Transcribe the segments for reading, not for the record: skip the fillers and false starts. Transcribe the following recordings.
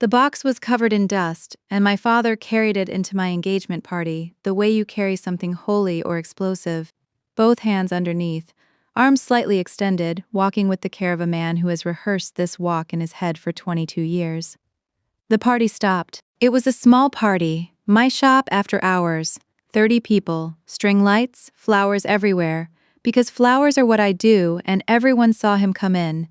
The box was covered in dust, and my father carried it into my engagement party, the way you carry something holy or explosive, both hands underneath, arms slightly extended, walking with the care of a man who has rehearsed this walk in his head for 22 years. The party stopped. It was a small party, my shop after hours, 30 people, string lights, flowers everywhere, because flowers are what I do, and everyone saw him come in.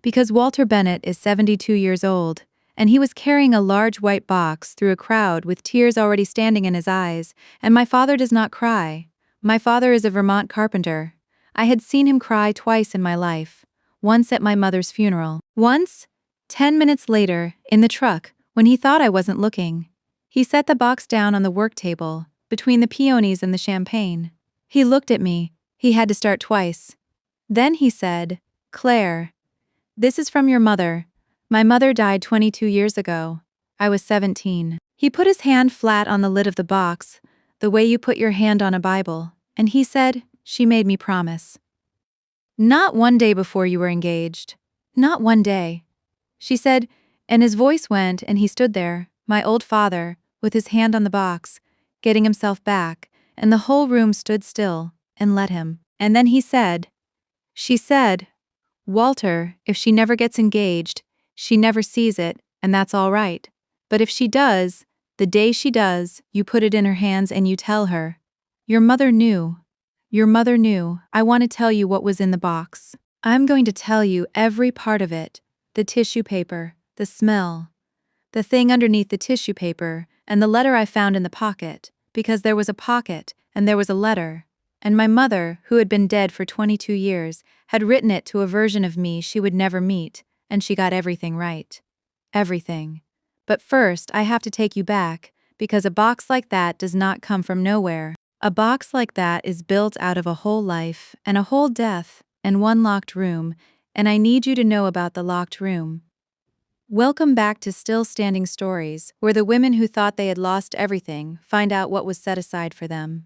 Because Walter Bennett is 72 years old, and he was carrying a large white box through a crowd with tears already standing in his eyes, and my father does not cry. My father is a Vermont carpenter. I had seen him cry twice in my life, once at my mother's funeral. Once, 10 minutes later, in the truck, when he thought I wasn't looking. He set the box down on the work table, between the peonies and the champagne. He looked at me. He had to start twice. Then he said, "Claire, this is from your mother. My mother died 22 years ago. I was 17. He put his hand flat on the lid of the box, the way you put your hand on a Bible, and he said, "She made me promise. Not one day before you were engaged. Not one day." She said, and his voice went, and he stood there, my old father, with his hand on the box, getting himself back, and the whole room stood still, and let him. And then he said, "She said, Walter, if she never gets engaged, she never sees it, and that's all right. But if she does, the day she does, you put it in her hands and you tell her. Your mother knew. Your mother knew. I want to tell you what was in the box. I'm going to tell you every part of it. The tissue paper, the smell, the thing underneath the tissue paper, and the letter I found in the pocket, because there was a pocket, and there was a letter. And my mother, who had been dead for 22 years, had written it to a version of me she would never meet, and she got everything right. Everything. But first, I have to take you back, because a box like that does not come from nowhere. A box like that is built out of a whole life, and a whole death, and one locked room, and I need you to know about the locked room. Welcome back to Still Standing Stories, where the women who thought they had lost everything find out what was set aside for them.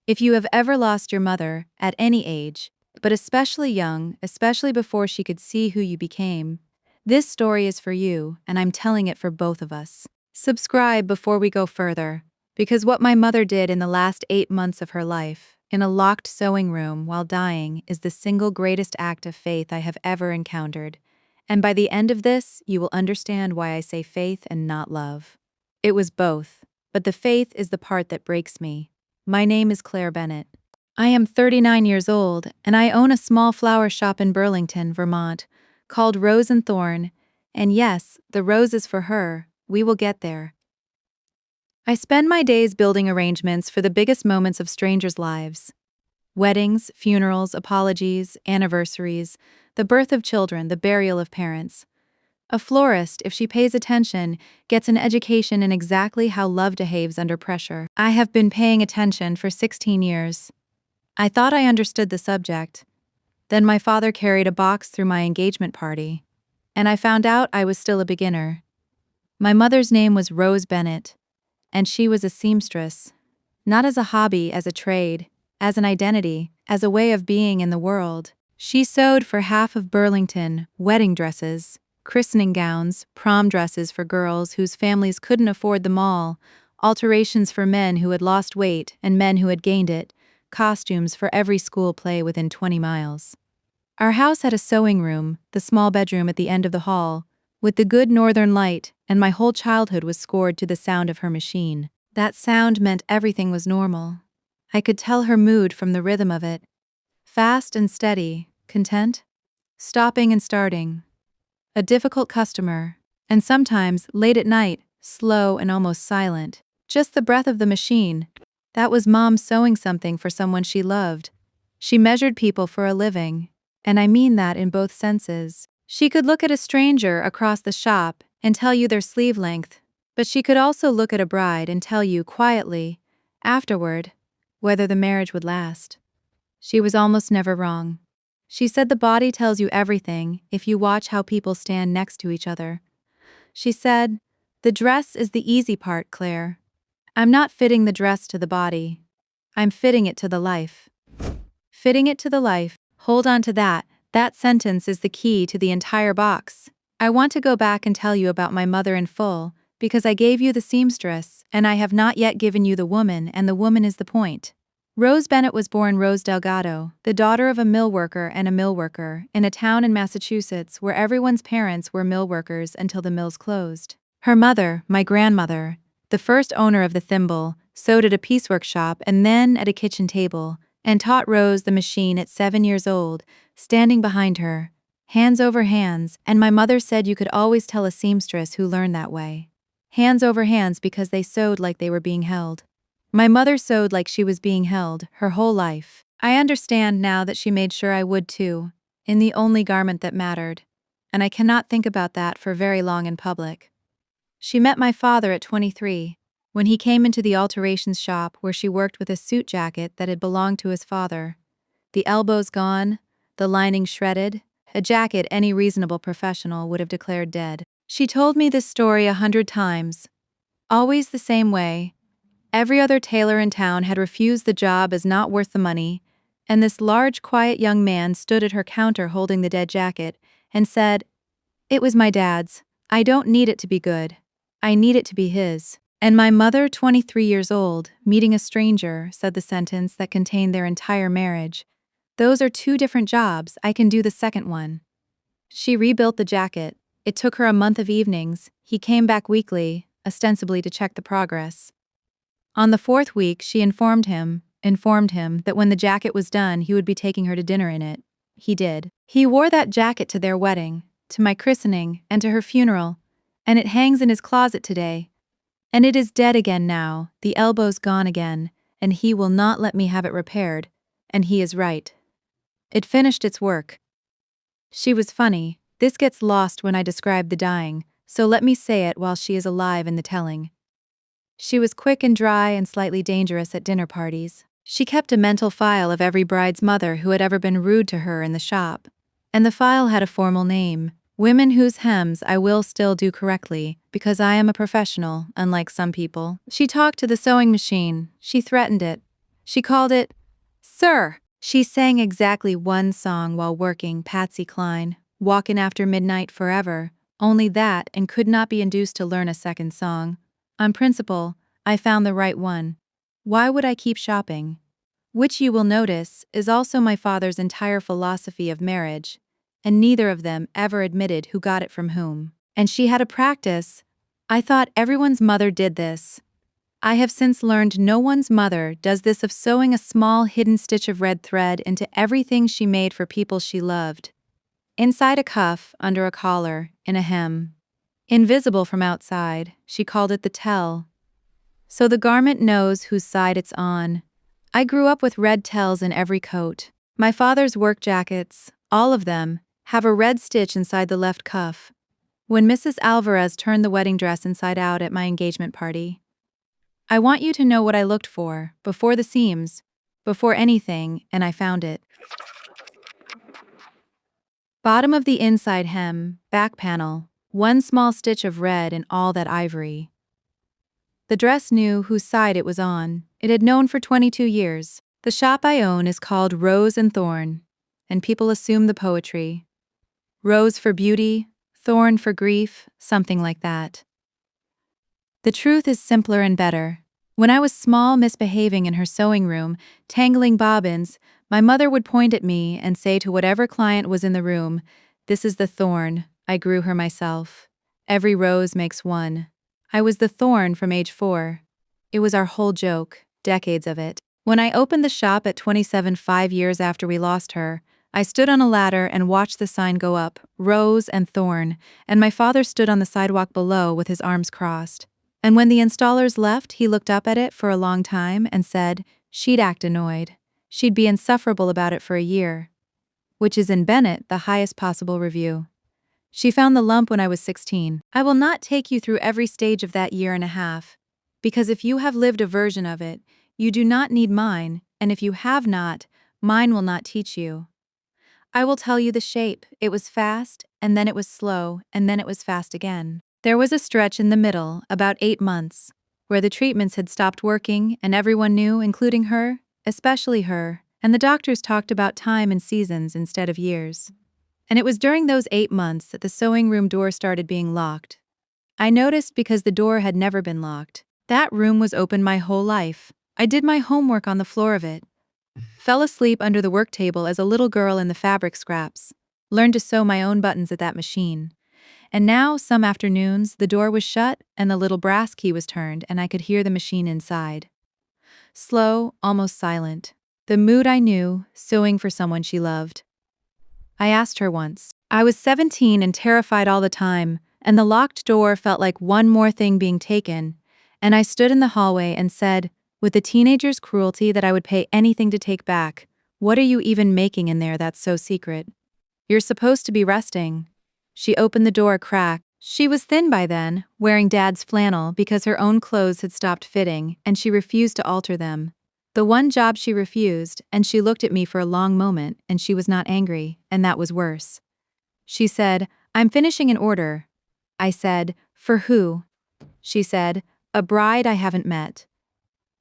If you have ever lost your mother, at any age, but especially young, especially before she could see who you became, this story is for you, and I'm telling it for both of us. Subscribe before we go further, because what my mother did in the last 8 months of her life, in a locked sewing room while dying, is the single greatest act of faith I have ever encountered. And by the end of this, you will understand why I say faith and not love. It was both, but the faith is the part that breaks me. My name is Claire Bennett. I am 39 years old, and I own a small flower shop in Burlington, Vermont, called Rose and Thorn, and yes, the rose is for her. We will get there. I spend my days building arrangements for the biggest moments of strangers' lives. Weddings, funerals, apologies, anniversaries, the birth of children, the burial of parents. A florist, if she pays attention, gets an education in exactly how love behaves under pressure. I have been paying attention for 16 years. I thought I understood the subject. Then my father carried a box through my engagement party, and I found out I was still a beginner. My mother's name was Rose Bennett, and she was a seamstress. Not as a hobby, as a trade, as an identity, as a way of being in the world. She sewed for half of Burlington, wedding dresses, christening gowns, prom dresses for girls whose families couldn't afford them all, alterations for men who had lost weight and men who had gained it, costumes for every school play within 20 miles. Our house had a sewing room, the small bedroom at the end of the hall, with the good northern light, and my whole childhood was scored to the sound of her machine. That sound meant everything was normal. I could tell her mood from the rhythm of it. Fast and steady, content, stopping and starting. A difficult customer, and sometimes, late at night, slow and almost silent. Just the breath of the machine. That was Mom sewing something for someone she loved. She measured people for a living, and I mean that in both senses. She could look at a stranger across the shop and tell you their sleeve length, but she could also look at a bride and tell you quietly, afterward, whether the marriage would last. She was almost never wrong. She said the body tells you everything if you watch how people stand next to each other. She said, "The dress is the easy part, Claire. I'm not fitting the dress to the body. I'm fitting it to the life." Fitting it to the life. Hold on to that. That sentence is the key to the entire box. I want to go back and tell you about my mother in full, because I gave you the seamstress, and I have not yet given you the woman, and the woman is the point. Rose Bennett was born Rose Delgado, the daughter of a mill worker and a mill worker, in a town in Massachusetts where everyone's parents were mill workers until the mills closed. Her mother, my grandmother, the first owner of the thimble, sewed at a piecework shop and then at a kitchen table, and taught Rose the machine at 7 years old, standing behind her, hands over hands, and my mother said you could always tell a seamstress who learned that way. Hands over hands because they sewed like they were being held. My mother sewed like she was being held, her whole life. I understand now that she made sure I would too, in the only garment that mattered, and I cannot think about that for very long in public. She met my father at 23, when he came into the alterations shop where she worked with a suit jacket that had belonged to his father. The elbows gone, the lining shredded, a jacket any reasonable professional would have declared dead. She told me this story 100 times. Always the same way. Every other tailor in town had refused the job as not worth the money, and this large, quiet young man stood at her counter holding the dead jacket and said, "It was my dad's. I don't need it to be good. I need it to be his." And my mother, 23 years old, meeting a stranger, said the sentence that contained their entire marriage. "Those are two different jobs. I can do the second one." She rebuilt the jacket. It took her a month of evenings. He came back weekly, ostensibly to check the progress. On the 4th week, she informed him that when the jacket was done, he would be taking her to dinner in it. He did. He wore that jacket to their wedding, to my christening, and to her funeral, and it hangs in his closet today. And it is dead again now, the elbow's gone again, and he will not let me have it repaired, and he is right. It finished its work. She was funny. This gets lost when I describe the dying, so let me say it while she is alive in the telling. She was quick and dry and slightly dangerous at dinner parties. She kept a mental file of every bride's mother who had ever been rude to her in the shop. And the file had a formal name, Women Whose Hems I Will Still Do Correctly, because I am a professional, unlike some people. She talked to the sewing machine. She threatened it. She called it, "Sir." She sang exactly one song while working, Patsy Cline, Walkin' After Midnight Forever, only that, and could not be induced to learn a second song. On principle, I found the right one. Why would I keep shopping? Which you will notice is also my father's entire philosophy of marriage, and neither of them ever admitted who got it from whom. And she had a practice. I thought everyone's mother did this. I have since learned no one's mother does this, of sewing a small hidden stitch of red thread into everything she made for people she loved. Inside a cuff, under a collar, in a hem. Invisible from outside, she called it the tell. So the garment knows whose side it's on. I grew up with red tells in every coat. My father's work jackets, all of them, have a red stitch inside the left cuff. When Mrs. Alvarez turned the wedding dress inside out at my engagement party. I want you to know what I looked for, before the seams, before anything, and I found it. Bottom of the inside hem, back panel, one small stitch of red in all that ivory. The dress knew whose side it was on. It had known for 22 years. The shop I own is called Rose and Thorn, and people assume the poetry. Rose for beauty, thorn for grief, something like that. The truth is simpler and better. When I was small, misbehaving in her sewing room, tangling bobbins, my mother would point at me and say to whatever client was in the room, "This is the thorn. I grew her myself. Every rose makes one." I was the thorn from age 4. It was our whole joke, decades of it. When I opened the shop at 27, 5 years after we lost her, I stood on a ladder and watched the sign go up, Rose and Thorn, and my father stood on the sidewalk below with his arms crossed. And when the installers left, he looked up at it for a long time and said she'd act annoyed. She'd be insufferable about it for a year. Which is in Bennett the highest possible review. She found the lump when I was 16. I will not take you through every stage of that year and a half, because if you have lived a version of it, you do not need mine, and if you have not, mine will not teach you. I will tell you the shape. It was fast, and then it was slow, and then it was fast again. There was a stretch in the middle, about 8 months, where the treatments had stopped working, and everyone knew, including her, especially her, and the doctors talked about time and seasons instead of years. And it was during those 8 months that the sewing room door started being locked. I noticed because the door had never been locked. That room was open my whole life. I did my homework on the floor of it. Fell asleep under the work table as a little girl in the fabric scraps. Learned to sew my own buttons at that machine. And now, some afternoons, the door was shut and the little brass key was turned and I could hear the machine inside. Slow, almost silent. The mood I knew, sewing for someone she loved. I asked her once. I was 17 and terrified all the time, and the locked door felt like one more thing being taken, and I stood in the hallway and said, with a teenager's cruelty that I would pay anything to take back, "What are you even making in there that's so secret? You're supposed to be resting." She opened the door a crack. She was thin by then, wearing Dad's flannel because her own clothes had stopped fitting, and she refused to alter them. The one job she refused, and she looked at me for a long moment, and she was not angry, and that was worse. She said, "I'm finishing an order." I said, "For who?" She said, "A bride I haven't met."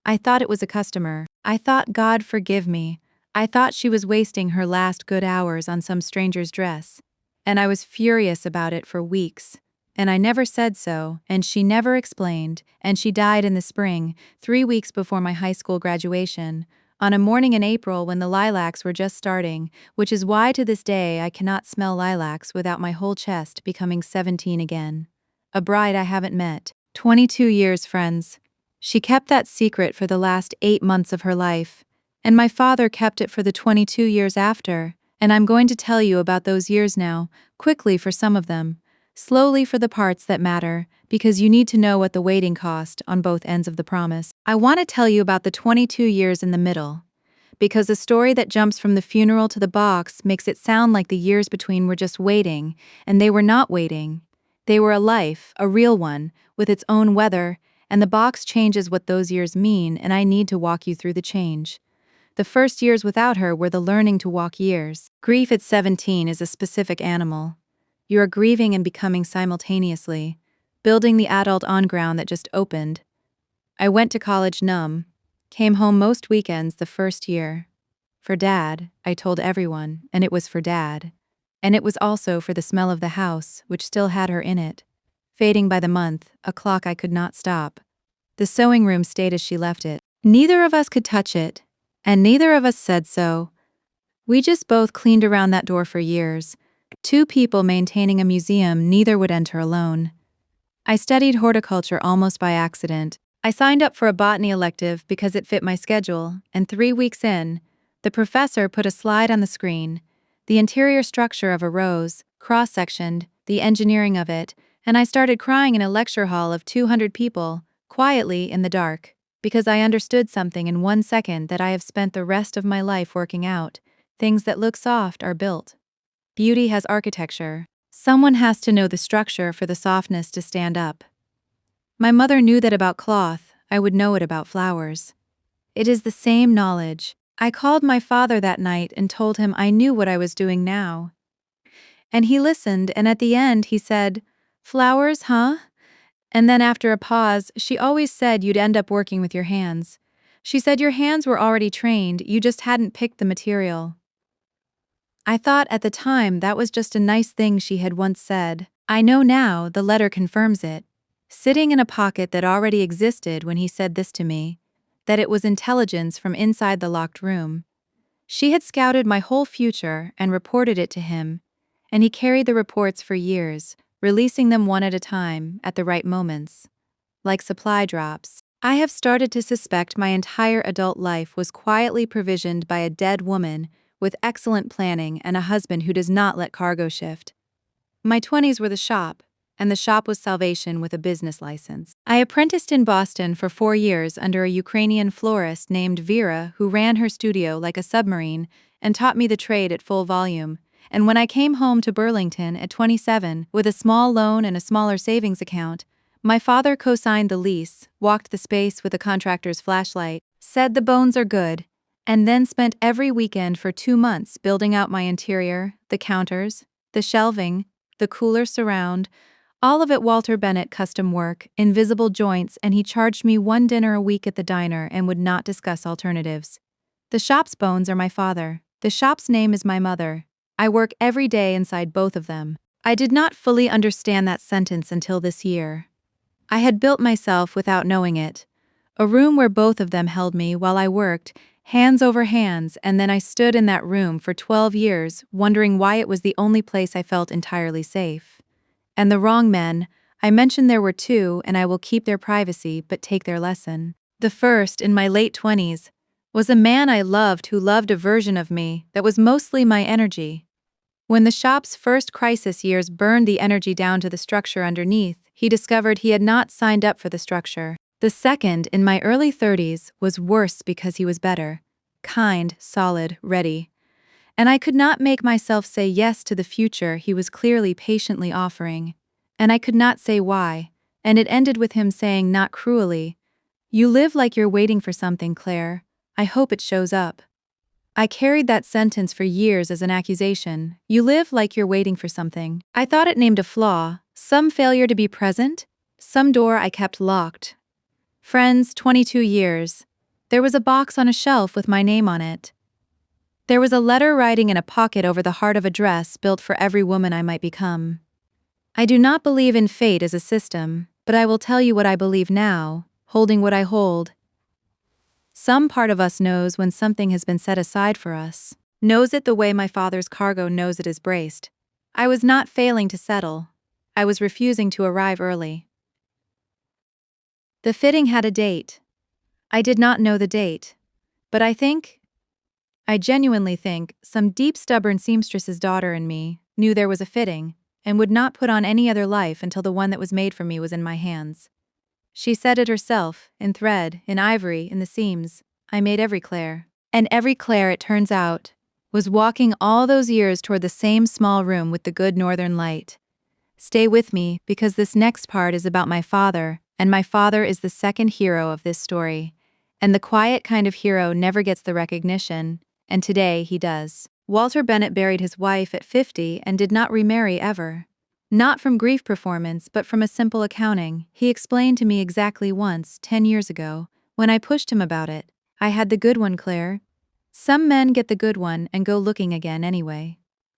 I thought it was a customer. I thought, God forgive me. I thought she was wasting her last good hours on some stranger's dress. And I was furious about it for weeks. And I never said so, and she never explained, and she died in the spring, 3 weeks before my high school graduation, on a morning in April when the lilacs were just starting, which is why to this day I cannot smell lilacs without my whole chest becoming 17 again. A bride I haven't met. 22 years, friends. She kept that secret for the last 8 months of her life, and my father kept it for the 22 years after, and I'm going to tell you about those years now, quickly for some of them. Slowly for the parts that matter, because you need to know what the waiting cost on both ends of the promise. I want to tell you about the 22 years in the middle, because the story that jumps from the funeral to the box makes it sound like the years between were just waiting, and they were not waiting. They were a life, a real one, with its own weather, and the box changes what those years mean, and I need to walk you through the change. The first years without her were the learning to walk years. Grief at 17 is a specific animal. You are grieving and becoming simultaneously, building the adult on-ground that just opened. I went to college numb, came home most weekends the first year. For Dad, I told everyone, and it was for Dad. And it was also for the smell of the house, which still had her in it. Fading by the month, a clock I could not stop. The sewing room stayed as she left it. Neither of us could touch it, and neither of us said so. We just both cleaned around that door for years. 2 people maintaining a museum, neither would enter alone. I studied horticulture almost by accident. I signed up for a botany elective because it fit my schedule, and 3 weeks in, the professor put a slide on the screen, the interior structure of a rose, cross-sectioned, the engineering of it, and I started crying in a lecture hall of 200 people, quietly in the dark, because I understood something in 1 second that I have spent the rest of my life working out. Things that look soft are built. Beauty has architecture. Someone has to know the structure for the softness to stand up. My mother knew that about cloth, I would know it about flowers. It is the same knowledge. I called my father that night and told him I knew what I was doing now. And he listened, and at the end he said, "Flowers, huh?" And then after a pause, she always said you'd end up working with your hands. She said your hands were already trained, you just hadn't picked the material. I thought at the time that was just a nice thing she had once said. I know now the letter confirms it. Sitting in a pocket that already existed when he said this to me, that it was intelligence from inside the locked room. She had scouted my whole future and reported it to him, and he carried the reports for years, releasing them one at a time at the right moments. Like supply drops. I have started to suspect my entire adult life was quietly provisioned by a dead woman with excellent planning and a husband who does not let cargo shift. My 20s were the shop, and the shop was salvation with a business license. I apprenticed in Boston for 4 years under a Ukrainian florist named Vera who ran her studio like a submarine and taught me the trade at full volume. And when I came home to Burlington at 27 with a small loan and a smaller savings account, my father co-signed the lease, walked the space with a contractor's flashlight, said the bones are good, and then spent every weekend for 2 months building out my interior, the counters, the shelving, the cooler surround, all of it Walter Bennett custom work, invisible joints, and he charged me 1 dinner a week at the diner and would not discuss alternatives. The shop's bones are my father. The shop's name is my mother. I work every day inside both of them. I did not fully understand that sentence until this year. I had built myself without knowing it. A room where both of them held me while I worked, hands over hands, and then I stood in that room for 12 years, wondering why it was the only place I felt entirely safe. And the wrong men, I mentioned there were two, and I will keep their privacy but take their lesson. The first, in my late 20s, was a man I loved who loved a version of me that was mostly my energy. When the shop's first crisis years burned the energy down to the structure underneath, he discovered he had not signed up for the structure. The second, in my early 30s, was worse because he was better. Kind, solid, ready. And I could not make myself say yes to the future he was clearly patiently offering. And I could not say why, and it ended with him saying not cruelly, "You live like you're waiting for something, Claire. I hope it shows up." I carried that sentence for years as an accusation. You live like you're waiting for something. I thought it named a flaw, some failure to be present, some door I kept locked. Friends, 22 years. There was a box on a shelf with my name on it. There was a letter writing in a pocket over the heart of a dress built for every woman I might become. I do not believe in fate as a system, but I will tell you what I believe now, holding what I hold. Some part of us knows when something has been set aside for us, knows it the way my father's cargo knows it is braced. I was not failing to settle. I was refusing to arrive early. The fitting had a date. I did not know the date, but I genuinely think, some deep stubborn seamstress's daughter in me knew there was a fitting and would not put on any other life until the one that was made for me was in my hands. She said it herself, in thread, in ivory, in the seams. I made every Claire. And every Claire, it turns out, was walking all those years toward the same small room with the good northern light. Stay with me, because this next part is about my father, and my father is the second hero of this story. And the quiet kind of hero never gets the recognition, and today he does. Walter Bennett buried his wife at 50 and did not remarry ever. Not from grief performance, but from a simple accounting. He explained to me exactly once, 10 years ago, when I pushed him about it. I had the good one, Claire. Some men get the good one and go looking again anyway.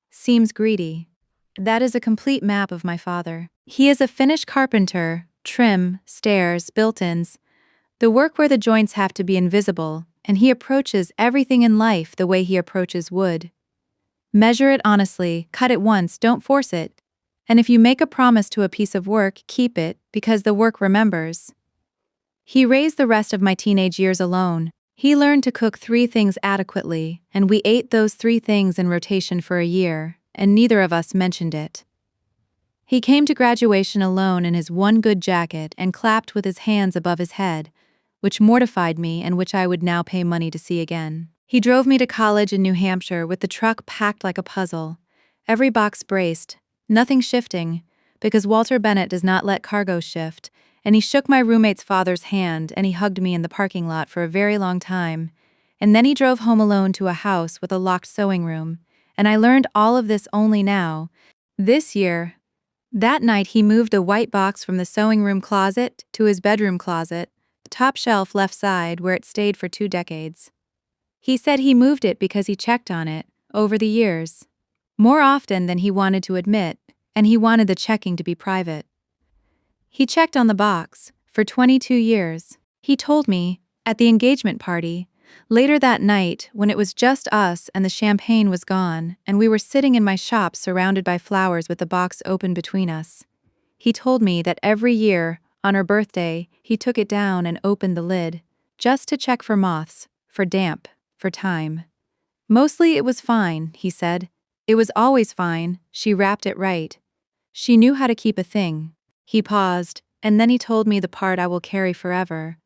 Seems greedy. That is a complete map of my father. He is a Finnish carpenter, trim, stairs, built-ins, the work where the joints have to be invisible, and he approaches everything in life the way he approaches wood. Measure it honestly, cut it once, don't force it. And if you make a promise to a piece of work, keep it, because the work remembers. He raised the rest of my teenage years alone. He learned to cook 3 things adequately, and we ate those 3 things in rotation for a year, and neither of us mentioned it. He came to graduation alone in his one good jacket and clapped with his hands above his head, which mortified me and which I would now pay money to see again. He drove me to college in New Hampshire with the truck packed like a puzzle, every box braced, nothing shifting, because Walter Bennett does not let cargo shift, and he shook my roommate's father's hand and he hugged me in the parking lot for a very long time, and then he drove home alone to a house with a locked sewing room, and I learned all of this only now, this year. That night he moved a white box from the sewing room closet to his bedroom closet, top shelf left side where it stayed for 2 decades. He said he moved it because he checked on it, over the years. More often than he wanted to admit, and he wanted the checking to be private. He checked on the box, for 22 years. He told me, at the engagement party, later that night when it was just us and the champagne was gone and we were sitting in my shop surrounded by flowers with the box open between us. He told me that every year, on her birthday, he took it down and opened the lid, just to check for moths, for damp, for time. Mostly it was fine, he said. It was always fine, she wrapped it right. She knew how to keep a thing. He paused, and then he told me the part I will carry forever.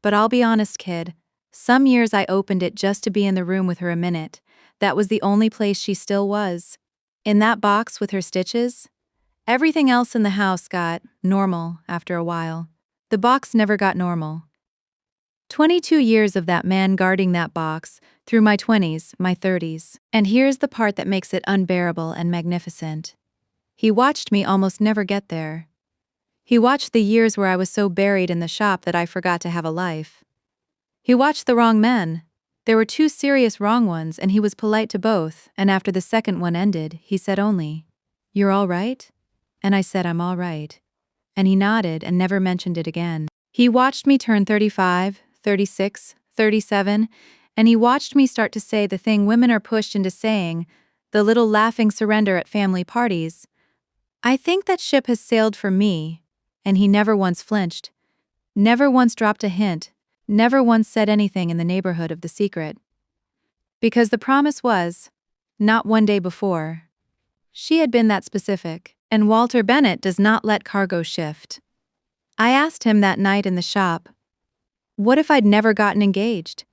But I'll be honest, kid. Some years I opened it just to be in the room with her a minute. That was the only place she still was. In that box with her stitches. Everything else in the house got normal after a while. The box never got normal. 22 years of that man guarding that box, through my 20s, my 30s. And here's the part that makes it unbearable and magnificent. He watched me almost never get there. He watched the years where I was so buried in the shop that I forgot to have a life. He watched the wrong men. There were two serious wrong ones, and he was polite to both, and after the second one ended, he said only, "You're all right?" And I said, "I'm all right." And he nodded and never mentioned it again. He watched me turn 35, 36, 37, and he watched me start to say the thing women are pushed into saying, the little laughing surrender at family parties. I think that ship has sailed for me, and he never once flinched, never once dropped a hint, never once said anything in the neighborhood of the secret. Because the promise was, not one day before. She had been that specific, and Walter Bennett does not let cargo shift. I asked him that night in the shop, what if I'd never gotten engaged?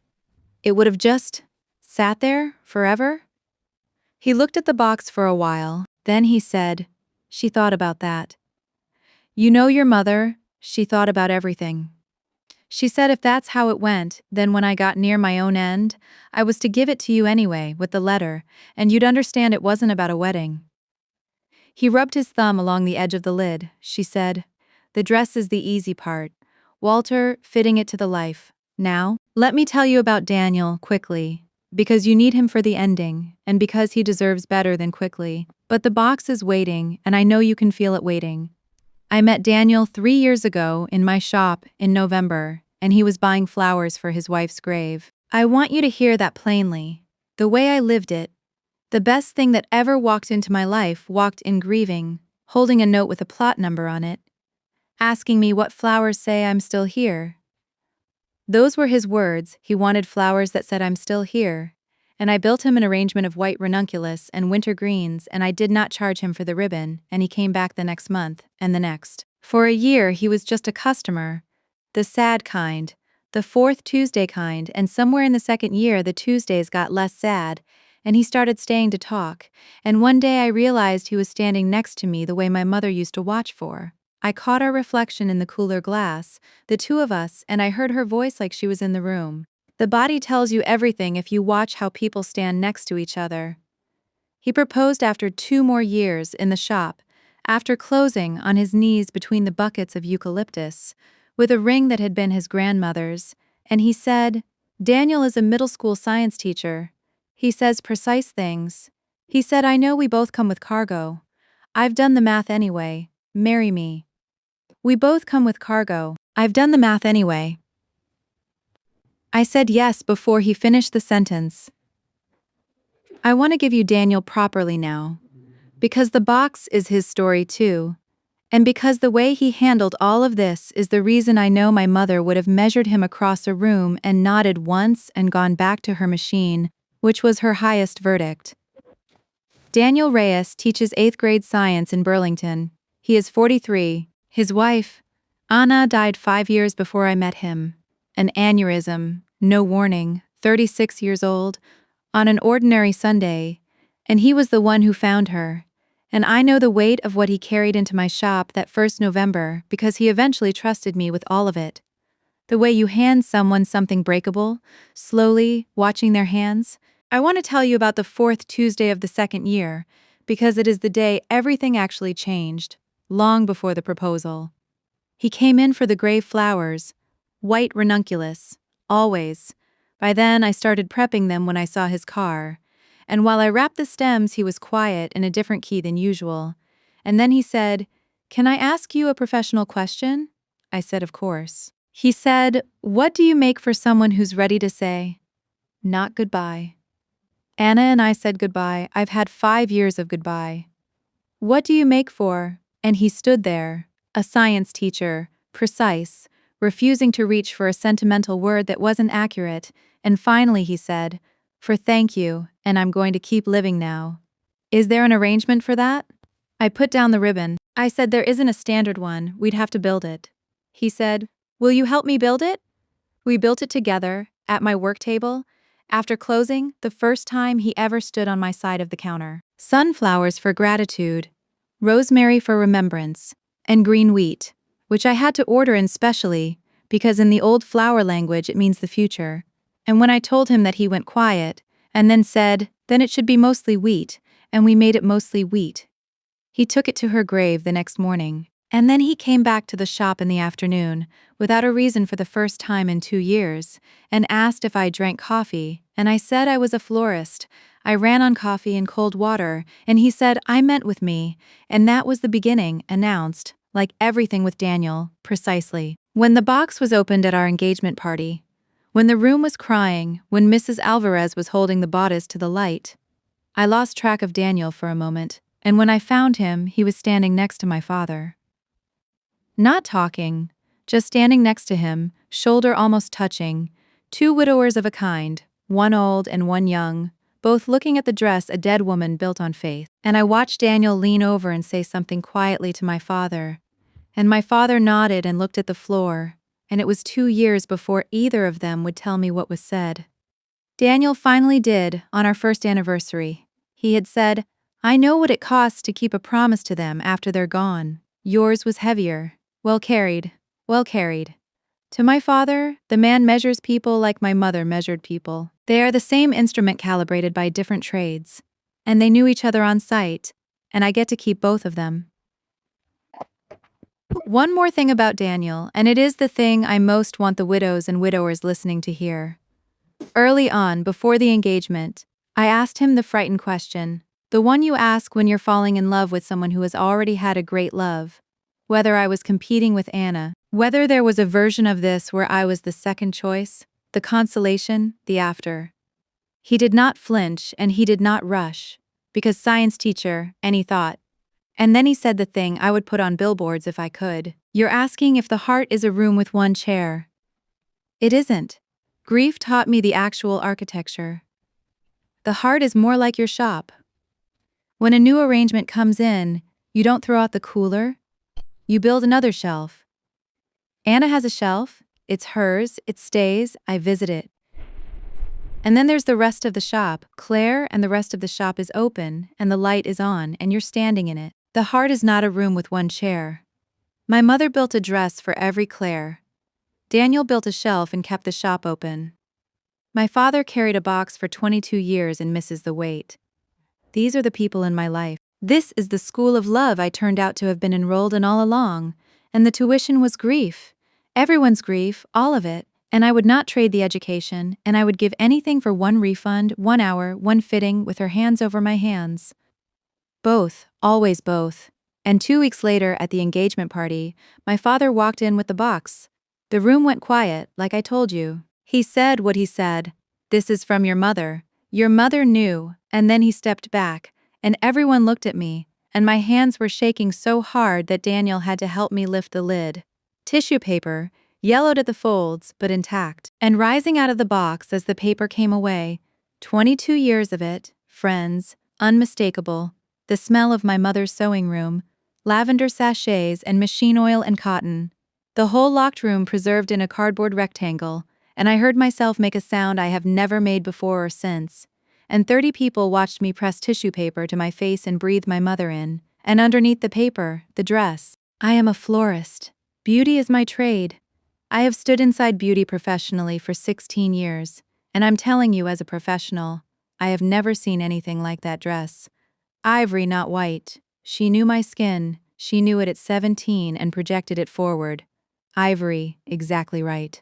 It would have just sat there forever? He looked at the box for a while, then he said, she thought about that. You know your mother, she thought about everything. She said if that's how it went, then when I got near my own end, I was to give it to you anyway, with the letter, and you'd understand it wasn't about a wedding. He rubbed his thumb along the edge of the lid. She said, the dress is the easy part. Walter, fitting it to the life. Now, let me tell you about Daniel, quickly, because you need him for the ending, and because he deserves better than quickly. But the box is waiting, and I know you can feel it waiting. I met Daniel 3 years ago in my shop in November, and he was buying flowers for his wife's grave. I want you to hear that plainly. The way I lived it. The best thing that ever walked into my life walked in grieving, holding a note with a plot number on it, asking me what flowers say I'm still here. Those were his words. He wanted flowers that said I'm still here, and I built him an arrangement of white ranunculus and winter greens, and I did not charge him for the ribbon, and he came back the next month, and the next. For a year he was just a customer, the sad kind, the fourth Tuesday kind, and somewhere in the second year the Tuesdays got less sad, and he started staying to talk, and one day I realized he was standing next to me the way my mother used to watch for. I caught our reflection in the cooler glass, the two of us, and I heard her voice like she was in the room. The body tells you everything if you watch how people stand next to each other. He proposed after 2 more years in the shop, after closing on his knees between the buckets of eucalyptus, with a ring that had been his grandmother's, and he said, Daniel is a middle school science teacher. He says precise things. He said, I know we both come with cargo. I've done the math anyway. Marry me. We both come with cargo. I've done the math anyway. I said yes before he finished the sentence. I want to give you Daniel properly now, because the box is his story too, and because the way he handled all of this is the reason I know my mother would have measured him across a room and nodded once and gone back to her machine, which was her highest verdict. Daniel Reyes teaches 8th grade science in Burlington. He is 43. His wife, Anna, died 5 years before I met him. An aneurysm, no warning, 36 years old, on an ordinary Sunday, and he was the one who found her. And I know the weight of what he carried into my shop that first November because he eventually trusted me with all of it. The way you hand someone something breakable, slowly, watching their hands. I want to tell you about the 4th Tuesday of the second year, because it is the day everything actually changed, long before the proposal. He came in for the grave flowers, white ranunculus, always. By then I started prepping them when I saw his car, and while I wrapped the stems he was quiet in a different key than usual, and then he said, Can I ask you a professional question? I said, of course. He said, What do you make for someone who's ready to say, not goodbye? Anna and I said goodbye. I've had 5 years of goodbye. What do you make for? And he stood there, a science teacher, precise, refusing to reach for a sentimental word that wasn't accurate, and finally he said, For thank you, and I'm going to keep living now. Is there an arrangement for that? I put down the ribbon. I said there isn't a standard one, we'd have to build it. He said, Will you help me build it? We built it together, at my work table, after closing, the first time he ever stood on my side of the counter. Sunflowers for gratitude, rosemary for remembrance, and green wheat, which I had to order in specially, because in the old flower language it means the future. And when I told him that he went quiet, and then said, then it should be mostly wheat, and we made it mostly wheat. He took it to her grave the next morning, And then he came back to the shop in the afternoon, without a reason for the first time in 2 years, and asked if I drank coffee, and I said I was a florist. I ran on coffee and cold water, and he said I meant with me, and that was the beginning, announced, like everything with Daniel, precisely. When the box was opened at our engagement party, when the room was crying, when Mrs. Alvarez was holding the bodice to the light, I lost track of Daniel for a moment, and when I found him, he was standing next to my father. Not talking, just standing next to him, shoulder almost touching, two widowers of a kind, one old and one young, both looking at the dress a dead woman built on faith. And I watched Daniel lean over and say something quietly to my father, and my father nodded and looked at the floor, and it was 2 years before either of them would tell me what was said. Daniel finally did, on our first anniversary. He had said, "I know what it costs to keep a promise to them after they're gone. Yours was heavier. Well carried, well carried." To my father, the man measures people like my mother measured people. They are the same instrument calibrated by different trades. And they knew each other on sight, and I get to keep both of them. One more thing about Daniel, and it is the thing I most want the widows and widowers listening to hear. Early on, before the engagement, I asked him the frightened question, the one you ask when you're falling in love with someone who has already had a great love. Whether I was competing with Anna, whether there was a version of this where I was the second choice, the consolation, the after. He did not flinch and he did not rush, because science teacher, and he thought. And then he said the thing I would put on billboards if I could. You're asking if the heart is a room with one chair. It isn't. Grief taught me the actual architecture. The heart is more like your shop. When a new arrangement comes in, you don't throw out the cooler. You build another shelf. Anna has a shelf. It's hers. It stays. I visit it. And then there's the rest of the shop. Claire and the rest of the shop is open, and the light is on, and you're standing in it. The heart is not a room with one chair. My mother built a dress for every Claire. Daniel built a shelf and kept the shop open. My father carried a box for 22 years and misses the weight. These are the people in my life. This is the school of love I turned out to have been enrolled in all along, and the tuition was grief. Everyone's grief, all of it, and I would not trade the education, and I would give anything for one refund, 1 hour, one fitting with her hands over my hands. Both, always both. And 2 weeks later at the engagement party, my father walked in with the box. The room went quiet, like I told you. He said what he said. "This is from your mother. Your mother knew," and then he stepped back, and everyone looked at me, and my hands were shaking so hard that Daniel had to help me lift the lid. Tissue paper, yellowed at the folds, but intact. And rising out of the box as the paper came away, 22 years of it, friends, unmistakable, the smell of my mother's sewing room, lavender sachets and machine oil and cotton. The whole locked room preserved in a cardboard rectangle, and I heard myself make a sound I have never made before or since. And 30 people watched me press tissue paper to my face and breathe my mother in, and underneath the paper, the dress. I am a florist. Beauty is my trade. I have stood inside beauty professionally for 16 years, and I'm telling you as a professional, I have never seen anything like that dress. Ivory, not white. She knew my skin, she knew it at 17 and projected it forward. Ivory, exactly right.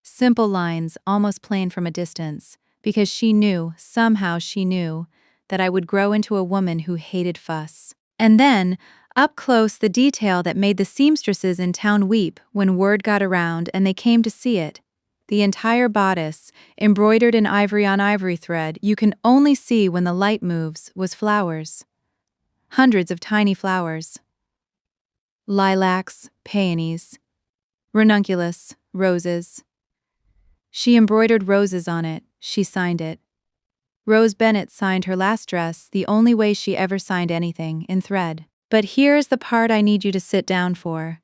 Simple lines, almost plain from a distance, because she knew, somehow she knew, that I would grow into a woman who hated fuss. And then, up close, the detail that made the seamstresses in town weep when word got around and they came to see it. The entire bodice, embroidered in ivory on ivory thread you can only see when the light moves, was flowers. Hundreds of tiny flowers. Lilacs, peonies, ranunculus, roses. She embroidered roses on it, she signed it. Rose Bennett signed her last dress the only way she ever signed anything, in thread. But here's the part I need you to sit down for.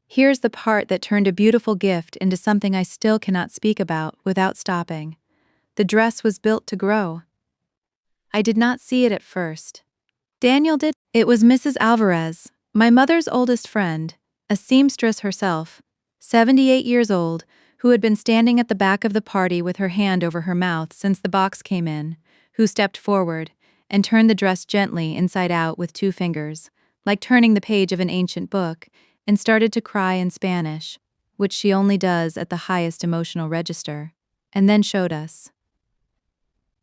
Here's the part that turned a beautiful gift into something I still cannot speak about without stopping. The dress was built to grow. I did not see it at first. Daniel did. It was Mrs. Alvarez, my mother's oldest friend, a seamstress herself, 78 years old, who had been standing at the back of the party with her hand over her mouth since the box came in, who stepped forward and turned the dress gently inside out with 2 fingers, like turning the page of an ancient book, and started to cry in Spanish, which she only does at the highest emotional register, and then showed us.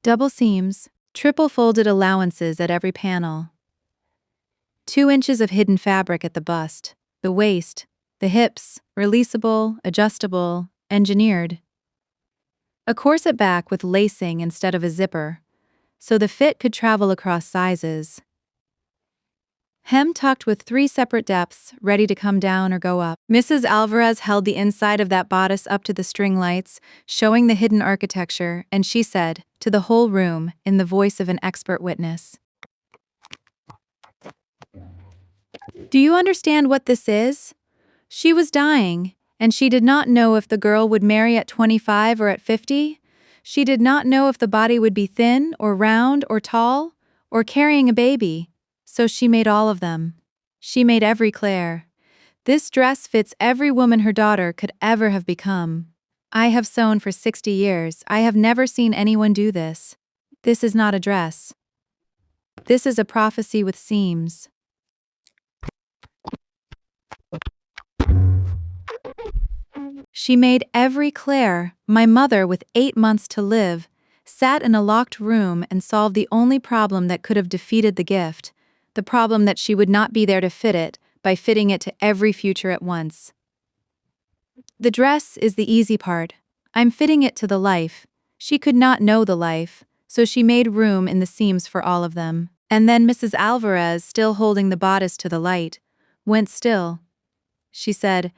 Double seams, triple folded allowances at every panel. 2 inches of hidden fabric at the bust, the waist, the hips, releasable, adjustable, engineered. A corset back with lacing instead of a zipper, so the fit could travel across sizes. Hem tucked with 3 separate depths, ready to come down or go up. Mrs. Alvarez held the inside of that bodice up to the string lights, showing the hidden architecture, and she said, to the whole room, in the voice of an expert witness, "Do you understand what this is?" She was dying, and she did not know if the girl would marry at 25 or at 50. She did not know if the body would be thin or round or tall, or carrying a baby. So she made all of them. She made every Claire. This dress fits every woman her daughter could ever have become. I have sewn for 60 years. I have never seen anyone do this. This is not a dress. This is a prophecy with seams. She made every Claire. My mother, with 8 months to live, sat in a locked room and solved the only problem that could have defeated the gift, the problem that she would not be there to fit it, by fitting it to every future at once. The dress is the easy part. I'm fitting it to the life. She could not know the life, so she made room in the seams for all of them. And then Mrs. Alvarez, still holding the bodice to the light, went still. She said,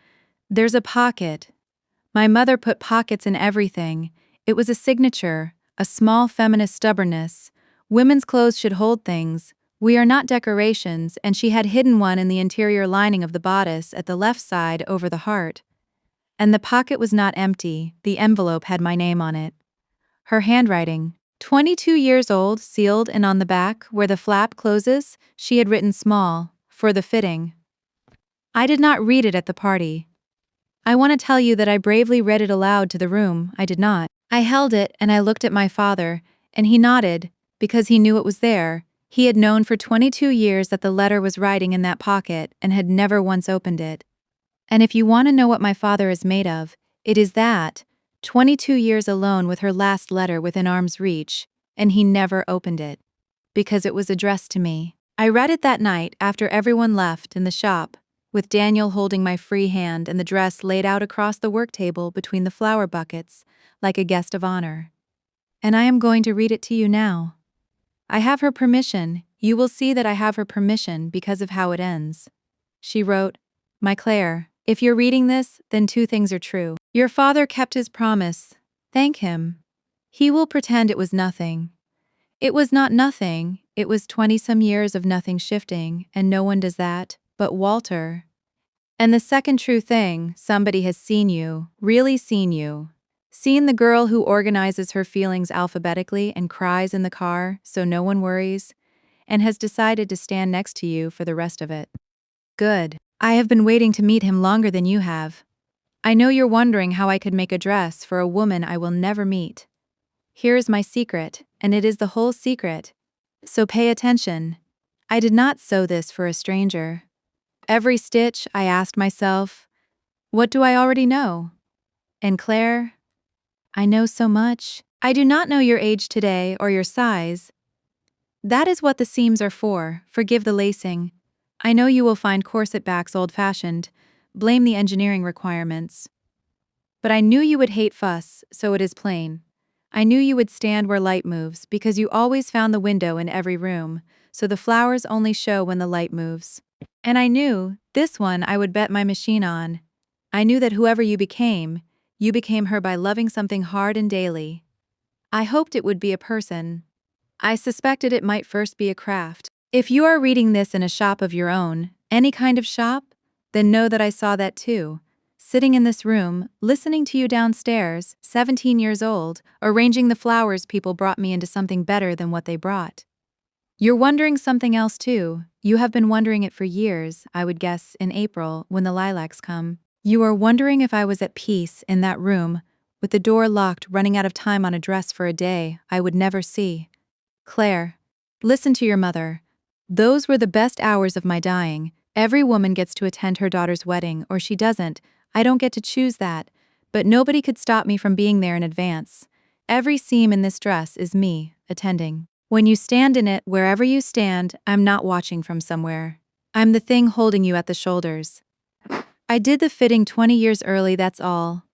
"There's a pocket." My mother put pockets in everything. It was a signature, a small feminist stubbornness. Women's clothes should hold things. We are not decorations, and she had hidden one in the interior lining of the bodice at the left side over the heart. And the pocket was not empty, the envelope had my name on it. Her handwriting, 22 years old, sealed, and on the back, where the flap closes, she had written small, "For the fitting." I did not read it at the party. I want to tell you that I bravely read it aloud to the room. I did not. I held it and I looked at my father, and he nodded, because he knew it was there. He had known for 22 years that the letter was writing in that pocket and had never once opened it. And if you want to know what my father is made of, it is that, 22 years alone with her last letter within arm's reach, and he never opened it. Because it was addressed to me. I read it that night after everyone left in the shop, with Daniel holding my free hand and the dress laid out across the work table between the flower buckets, like a guest of honor. And I am going to read it to you now. I have her permission. You will see that I have her permission because of how it ends. She wrote, "My Claire, if you're reading this, then 2 things are true. Your father kept his promise. Thank him. He will pretend it was nothing. It was not nothing, it was 20-some years of nothing shifting, and no one does that, but Walter. And the second true thing, somebody has seen you, really seen you. Seen the girl who organizes her feelings alphabetically and cries in the car so no one worries, and has decided to stand next to you for the rest of it. Good. I have been waiting to meet him longer than you have. I know you're wondering how I could make a dress for a woman I will never meet. Here is my secret, and it is the whole secret. So pay attention. I did not sew this for a stranger. Every stitch, I asked myself, what do I already know? And Claire, I know so much. I do not know your age today or your size. That is what the seams are for, forgive the lacing. I know you will find corset backs old-fashioned, blame the engineering requirements. But I knew you would hate fuss, so it is plain. I knew you would stand where light moves because you always found the window in every room, so the flowers only show when the light moves. And I knew, this one I would bet my machine on. I knew that whoever you became her by loving something hard and daily. I hoped it would be a person. I suspected it might first be a craft. If you are reading this in a shop of your own, any kind of shop, then know that I saw that too. Sitting in this room, listening to you downstairs, 17 years old, arranging the flowers people brought me into something better than what they brought. You're wondering something else too. You have been wondering it for years, I would guess, in April, when the lilacs come. You are wondering if I was at peace in that room, with the door locked, running out of time on a dress for a day I would never see. Claire, listen to your mother. Those were the best hours of my dying. Every woman gets to attend her daughter's wedding, or she doesn't. I don't get to choose that. But nobody could stop me from being there in advance. Every seam in this dress is me, attending. When you stand in it, wherever you stand, I'm not watching from somewhere. I'm the thing holding you at the shoulders. I did the fitting 20 years early, that's all.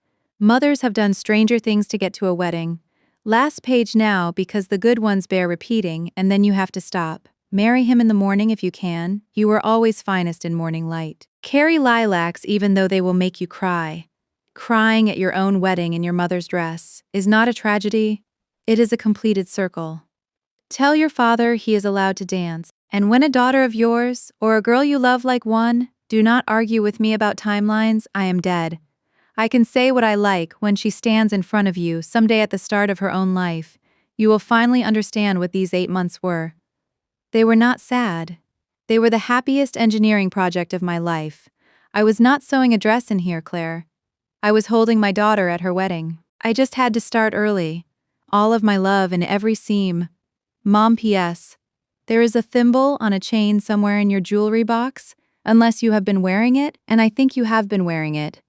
Mothers have done stranger things to get to a wedding. Last page now, because the good ones bear repeating, and then you have to stop. Marry him in the morning if you can. You are always finest in morning light. Carry lilacs even though they will make you cry. Crying at your own wedding in your mother's dress is not a tragedy. It is a completed circle. Tell your father he is allowed to dance. And when a daughter of yours, or a girl you love like one, do not argue with me about timelines, I am dead. I can say what I like when she stands in front of you someday at the start of her own life. You will finally understand what these 8 months were. They were not sad. They were the happiest engineering project of my life. I was not sewing a dress in here, Claire. I was holding my daughter at her wedding. I just had to start early. All of my love in every seam. Mom, P.S. There is a thimble on a chain somewhere in your jewelry box, unless you have been wearing it, and I think you have been wearing it.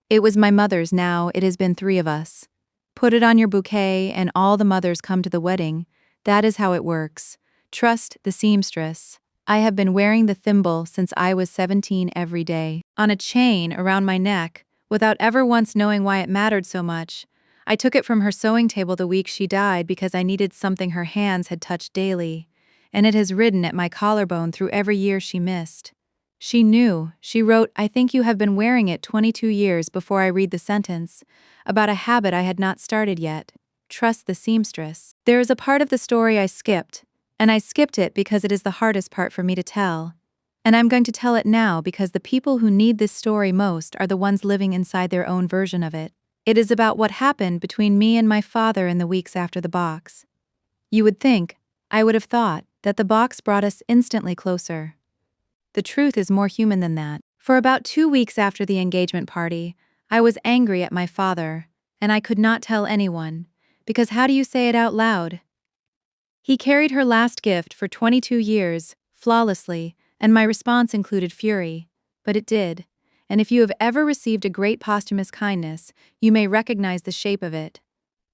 It was my mother's, now it has been 3 of us. Put it on your bouquet and all the mothers come to the wedding. That is how it works. Trust the seamstress. I have been wearing the thimble since I was 17 every day, on a chain around my neck, without ever once knowing why it mattered so much. I took it from her sewing table the week she died because I needed something her hands had touched daily, and it has ridden at my collarbone through every year she missed. She knew. She wrote, I think you have been wearing it 22 years before I read the sentence, about a habit I had not started yet. Trust the seamstress. There is a part of the story I skipped, and I skipped it because it is the hardest part for me to tell. And I'm going to tell it now because the people who need this story most are the ones living inside their own version of it. It is about what happened between me and my father in the weeks after the box. You would think, I would have thought, that the box brought us instantly closer. The truth is more human than that. For about 2 weeks after the engagement party, I was angry at my father, and I could not tell anyone, because how do you say it out loud? He carried her last gift for 22 years, flawlessly, and my response included fury. But it did. And if you have ever received a great posthumous kindness, you may recognize the shape of it.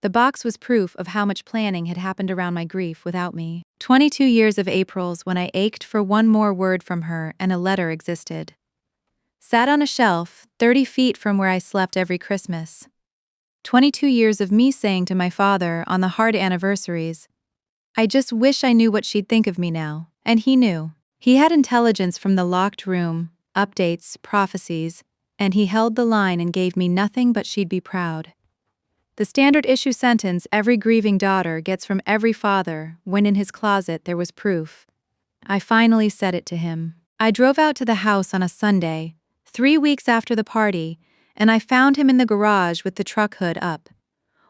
The box was proof of how much planning had happened around my grief without me. 22 years of Aprils when I ached for one more word from her and a letter existed. Sat on a shelf, 30 feet from where I slept every Christmas. 22 years of me saying to my father on the hard anniversaries, I just wish I knew what she'd think of me now, and he knew. He had intelligence from the locked room, updates, prophecies, and he held the line and gave me nothing but she'd be proud. The standard issue sentence every grieving daughter gets from every father when in his closet there was proof. I finally said it to him. I drove out to the house on a Sunday, 3 weeks after the party, and I found him in the garage with the truck hood up.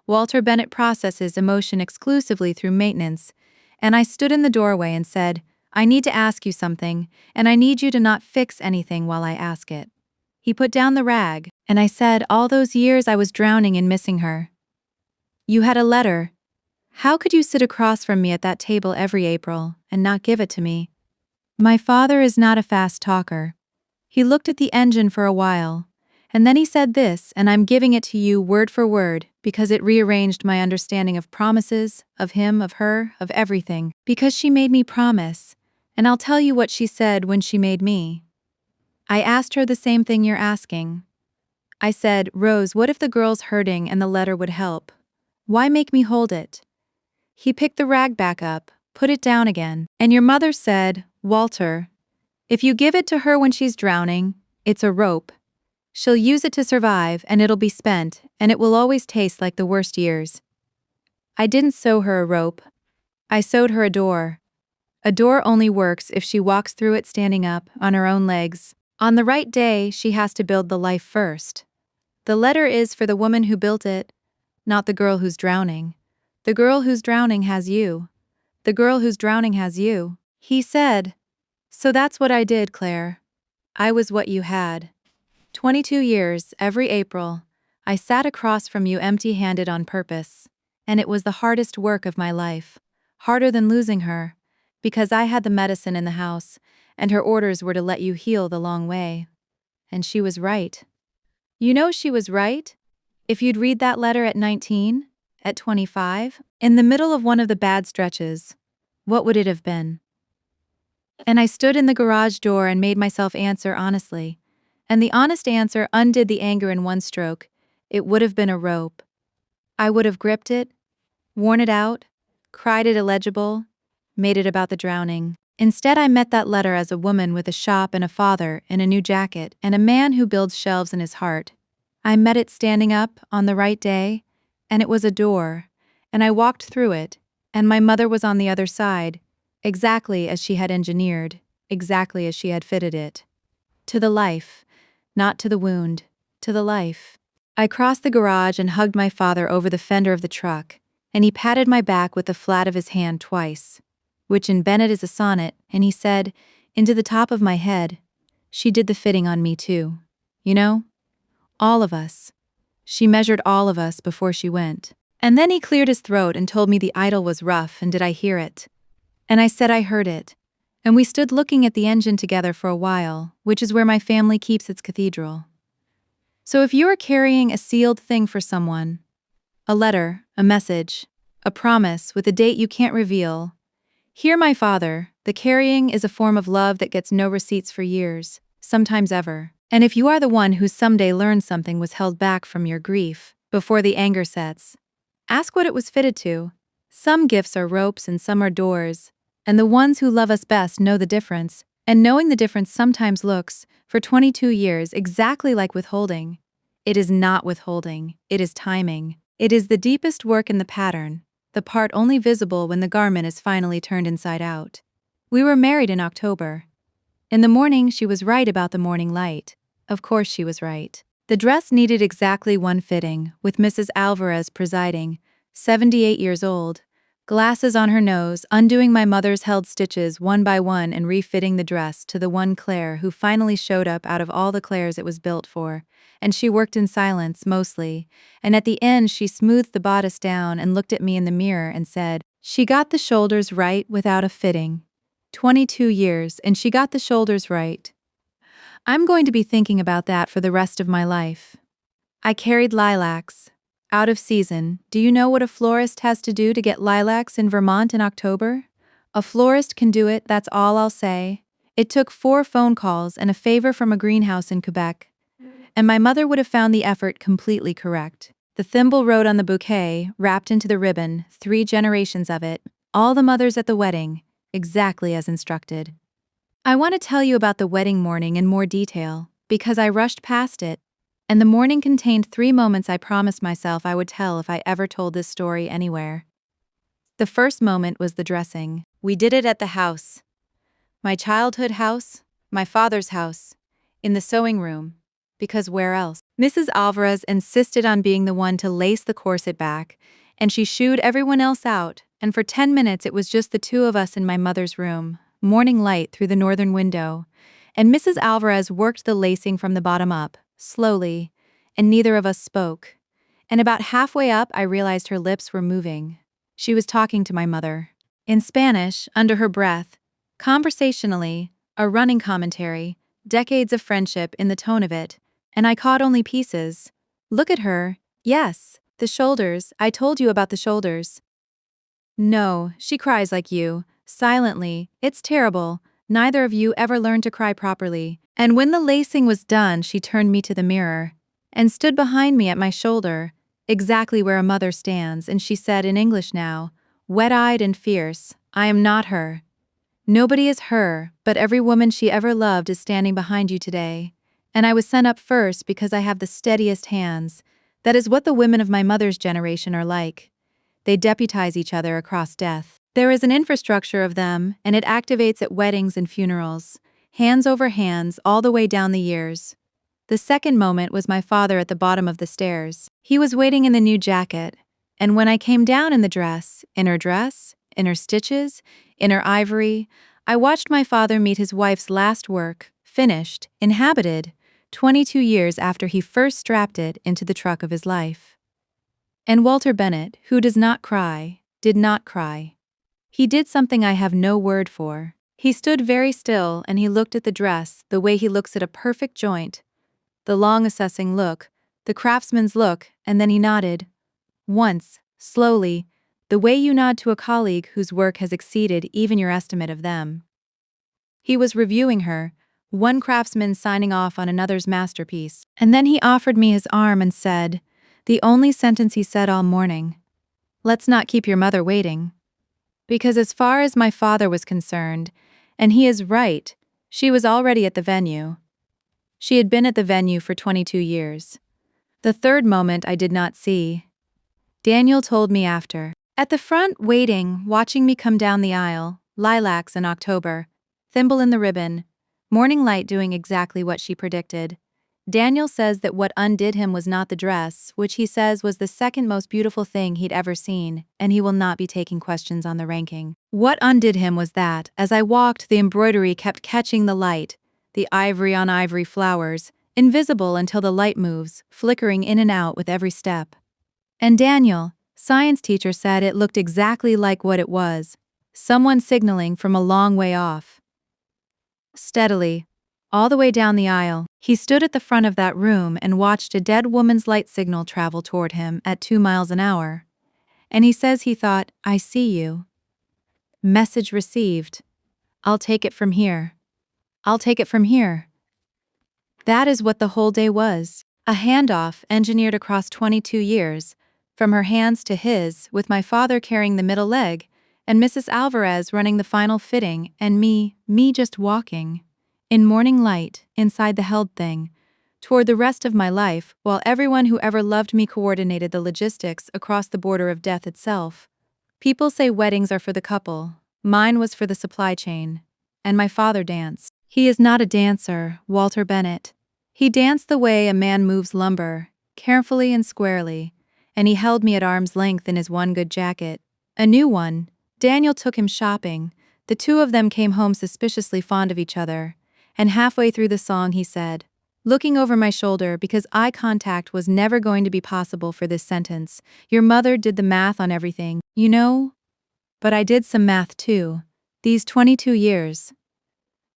Walter Bennett processes emotion exclusively through maintenance, and I stood in the doorway and said, I need to ask you something, and I need you to not fix anything while I ask it. He put down the rag, and I said, all those years I was drowning in missing her. You had a letter. How could you sit across from me at that table every April and not give it to me? My father is not a fast talker. He looked at the engine for a while, and then he said this, and I'm giving it to you word for word because it rearranged my understanding of promises, of him, of her, of everything. Because she made me promise, and I'll tell you what she said when she made me. I asked her the same thing you're asking. I said, Rose, what if the girl's hurting and the letter would help? Why make me hold it? He picked the rag back up, put it down again, and your mother said, Walter, if you give it to her when she's drowning, it's a rope. She'll use it to survive and it'll be spent, and it will always taste like the worst years. I didn't sew her a rope. I sewed her a door. A door only works if she walks through it standing up, on her own legs. On the right day, she has to build the life first. The letter is for the woman who built it, not the girl who's drowning. The girl who's drowning has you. The girl who's drowning has you. He said, so that's what I did, Claire. I was what you had. 22 years, every April, I sat across from you empty-handed on purpose, and it was the hardest work of my life, harder than losing her, because I had the medicine in the house, and her orders were to let you heal the long way. And she was right. You know she was right? If you'd read that letter at 19, at 25, in the middle of one of the bad stretches, what would it have been? And I stood in the garage door and made myself answer honestly. And the honest answer undid the anger in one stroke. It would have been a rope. I would have gripped it, worn it out, cried it illegible, made it about the drowning. Instead, I met that letter as a woman with a shop and a father and a new jacket and a man who builds shelves in his heart. I met it standing up on the right day, and it was a door, and I walked through it, and my mother was on the other side, exactly as she had engineered, exactly as she had fitted it. To the life, not to the wound, to the life. I crossed the garage and hugged my father over the fender of the truck, and he patted my back with the flat of his hand twice, which in Bennett is a sonnet, and he said, into the top of my head, she did the fitting on me too. You know? All of us. She measured all of us before she went. And then he cleared his throat and told me the idol was rough, and did I hear it? And I said I heard it. And we stood looking at the engine together for a while, which is where my family keeps its cathedral. So if you are carrying a sealed thing for someone, a letter, a message, a promise with a date you can't reveal, hear my father, the carrying is a form of love that gets no receipts for years, sometimes ever. And if you are the one who someday learns something was held back from your grief, before the anger sets, ask what it was fitted to. Some gifts are ropes and some are doors, and the ones who love us best know the difference, and knowing the difference sometimes looks, for 22 years, exactly like withholding. It is not withholding, it is timing. It is the deepest work in the pattern, the part only visible when the garment is finally turned inside out. We were married in October. In the morning, she was right about the morning light. Of course she was right. The dress needed exactly one fitting, with Mrs. Alvarez presiding, 78 years old, glasses on her nose, undoing my mother's held stitches one by one and refitting the dress to the one Claire who finally showed up out of all the Claires it was built for, and she worked in silence, mostly, and at the end she smoothed the bodice down and looked at me in the mirror and said, she got the shoulders right without a fitting. 22 years, and she got the shoulders right. I'm going to be thinking about that for the rest of my life. I carried lilacs. Out of season. Do you know what a florist has to do to get lilacs in Vermont in October? A florist can do it, that's all I'll say. It took 4 phone calls and a favor from a greenhouse in Quebec. And my mother would have found the effort completely correct. The thimble wrote on the bouquet, wrapped into the ribbon, 3 generations of it, all the mothers at the wedding, exactly as instructed. I want to tell you about the wedding morning in more detail, because I rushed past it, and the morning contained 3 moments I promised myself I would tell if I ever told this story anywhere. The first moment was the dressing. We did it at the house. My childhood house, my father's house, in the sewing room, because where else? Mrs. Alvarez insisted on being the one to lace the corset back, and she shooed everyone else out, and for 10 minutes it was just the 2 of us in my mother's room, morning light through the northern window, and Mrs. Alvarez worked the lacing from the bottom up, slowly, and neither of us spoke. And about halfway up I realized her lips were moving. She was talking to my mother. In Spanish, under her breath, conversationally, a running commentary, decades of friendship in the tone of it, and I caught only pieces. Look at her. Yes, the shoulders, I told you about the shoulders. No, she cries like you, silently, it's terrible, neither of you ever learned to cry properly. And when the lacing was done she turned me to the mirror, and stood behind me at my shoulder, exactly where a mother stands, and she said in English now, wet-eyed and fierce, I am not her. Nobody is her, but every woman she ever loved is standing behind you today. And I was sent up first because I have the steadiest hands. That is what the women of my mother's generation are like. They deputize each other across death. There is an infrastructure of them, and it activates at weddings and funerals, hands over hands all the way down the years. The second moment was my father at the bottom of the stairs. He was waiting in the new jacket, and when I came down in her stitches, in her ivory, I watched my father meet his wife's last work, finished, inhabited, 22 years after he first strapped it into the truck of his life. And Walter Bennett, who does not cry, did not cry. He did something I have no word for. He stood very still and he looked at the dress the way he looks at a perfect joint. The long assessing look, the craftsman's look, and then he nodded. Once, slowly, the way you nod to a colleague whose work has exceeded even your estimate of them. He was reviewing her, one craftsman signing off on another's masterpiece, and then he offered me his arm and said, the only sentence he said all morning, "Let's not keep your mother waiting." Because as far as my father was concerned, and he is right, she was already at the venue. She had been at the venue for 22 years. The third moment I did not see. Daniel told me after. At the front, waiting, watching me come down the aisle, lilacs in October, thimble in the ribbon, morning light doing exactly what she predicted. Daniel says that what undid him was not the dress, which he says was the second most beautiful thing he'd ever seen, and he will not be taking questions on the ranking. What undid him was that, as I walked, the embroidery kept catching the light, the ivory on ivory flowers, invisible until the light moves, flickering in and out with every step. And Daniel, science teacher, said it looked exactly like what it was, someone signaling from a long way off. Steadily, all the way down the aisle, he stood at the front of that room and watched a dead woman's light signal travel toward him at 2 miles an hour. And he says he thought, "I see you. Message received. I'll take it from here. I'll take it from here." That is what the whole day was. A handoff engineered across 22 years, from her hands to his, with my father carrying the middle leg, and Mrs. Alvarez running the final fitting, and me just walking, in morning light, inside the held thing, toward the rest of my life, while everyone who ever loved me coordinated the logistics across the border of death itself. People say weddings are for the couple. Mine was for the supply chain. And my father danced. He is not a dancer, Walter Bennett. He danced the way a man moves lumber, carefully and squarely, and he held me at arm's length in his one good jacket. A new one. Daniel took him shopping. The two of them came home suspiciously fond of each other. And halfway through the song he said, looking over my shoulder because eye contact was never going to be possible for this sentence, "Your mother did the math on everything, you know?" But I did some math too. These 22 years.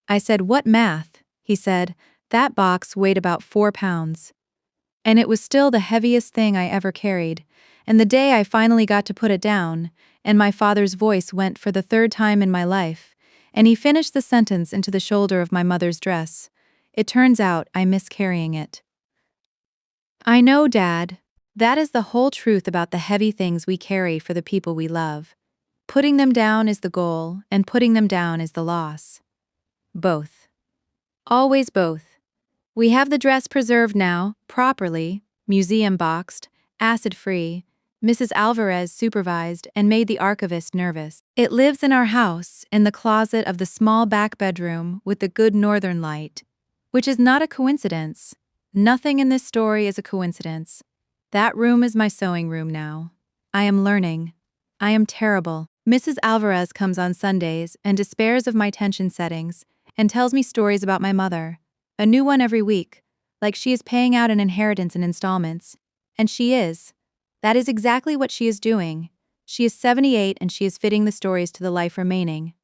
I said, "What math?" He said, "That box weighed about 4 pounds. And it was still the heaviest thing I ever carried. And the day I finally got to put it down, and my father's voice went for the third time in my life, and he finished the sentence into the shoulder of my mother's dress. It turns out I miss carrying it." I know, Dad. That is the whole truth about the heavy things we carry for the people we love. Putting them down is the goal, and putting them down is the loss. Both. Always both. We have the dress preserved now, properly, museum boxed, acid-free. Mrs. Alvarez supervised and made the archivist nervous. It lives in our house, in the closet of the small back bedroom with the good northern light, which is not a coincidence. Nothing in this story is a coincidence. That room is my sewing room now. I am learning. I am terrible. Mrs. Alvarez comes on Sundays and despairs of my tension settings and tells me stories about my mother. A new one every week, like she is paying out an inheritance in installments. And she is. That is exactly what she is doing. She is 78 and she is fitting the stories to the life remaining.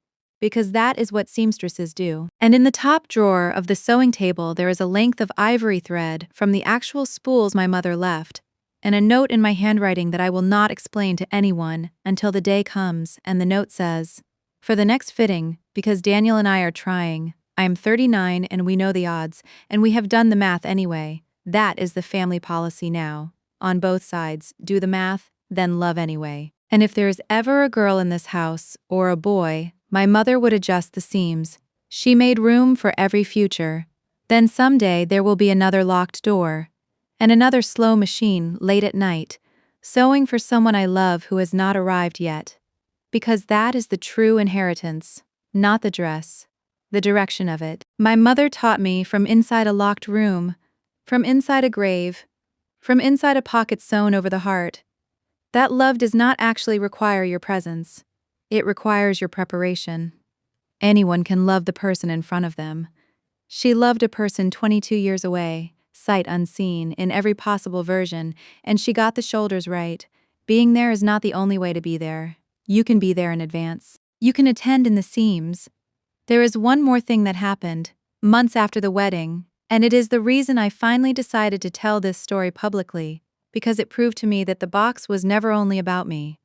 Because that is what seamstresses do. And in the top drawer of the sewing table there is a length of ivory thread from the actual spools my mother left, and a note in my handwriting that I will not explain to anyone until the day comes, and the note says, "For the next fitting, because Daniel and I are trying. I am 39 and we know the odds, and we have done the math anyway. That is the family policy now. On both sides, do the math, then love anyway. And if there is ever a girl in this house, or a boy, my mother would adjust the seams. She made room for every future. Then someday there will be another locked door, and another slow machine late at night, sewing for someone I love who has not arrived yet. Because that is the true inheritance, not the dress, the direction of it. My mother taught me from inside a locked room, from inside a grave, from inside a pocket sewn over the heart, that love does not actually require your presence. It requires your preparation. Anyone can love the person in front of them. She loved a person 22 years away, sight unseen, in every possible version, and she got the shoulders right. Being there is not the only way to be there. You can be there in advance. You can attend in the seams. There is one more thing that happened, months after the wedding, and it is the reason I finally decided to tell this story publicly, because it proved to me that the box was never only about me.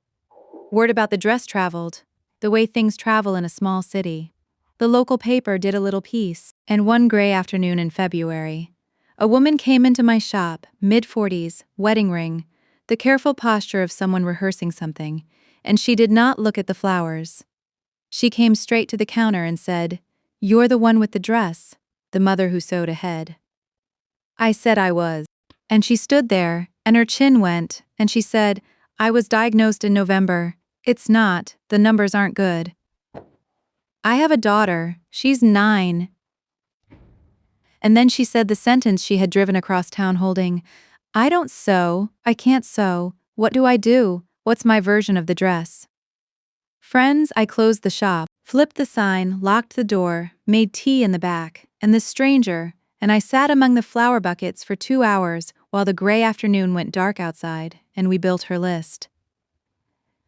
Word about the dress traveled, the way things travel in a small city. The local paper did a little piece, and one gray afternoon in February, a woman came into my shop, mid-40s, wedding ring, the careful posture of someone rehearsing something, and she did not look at the flowers. She came straight to the counter and said, "You're the one with the dress," the mother who sewed ahead. I said I was. And she stood there, and her chin went, and she said, "I was diagnosed in November. It's not, the numbers aren't good. I have a daughter, she's 9. And then she said the sentence she had driven across town holding, "I don't sew, I can't sew, what do I do, what's my version of the dress?" Friends, I closed the shop, flipped the sign, locked the door, made tea in the back, and the stranger, and I sat among the flower buckets for 2 hours while the gray afternoon went dark outside, and we built her list.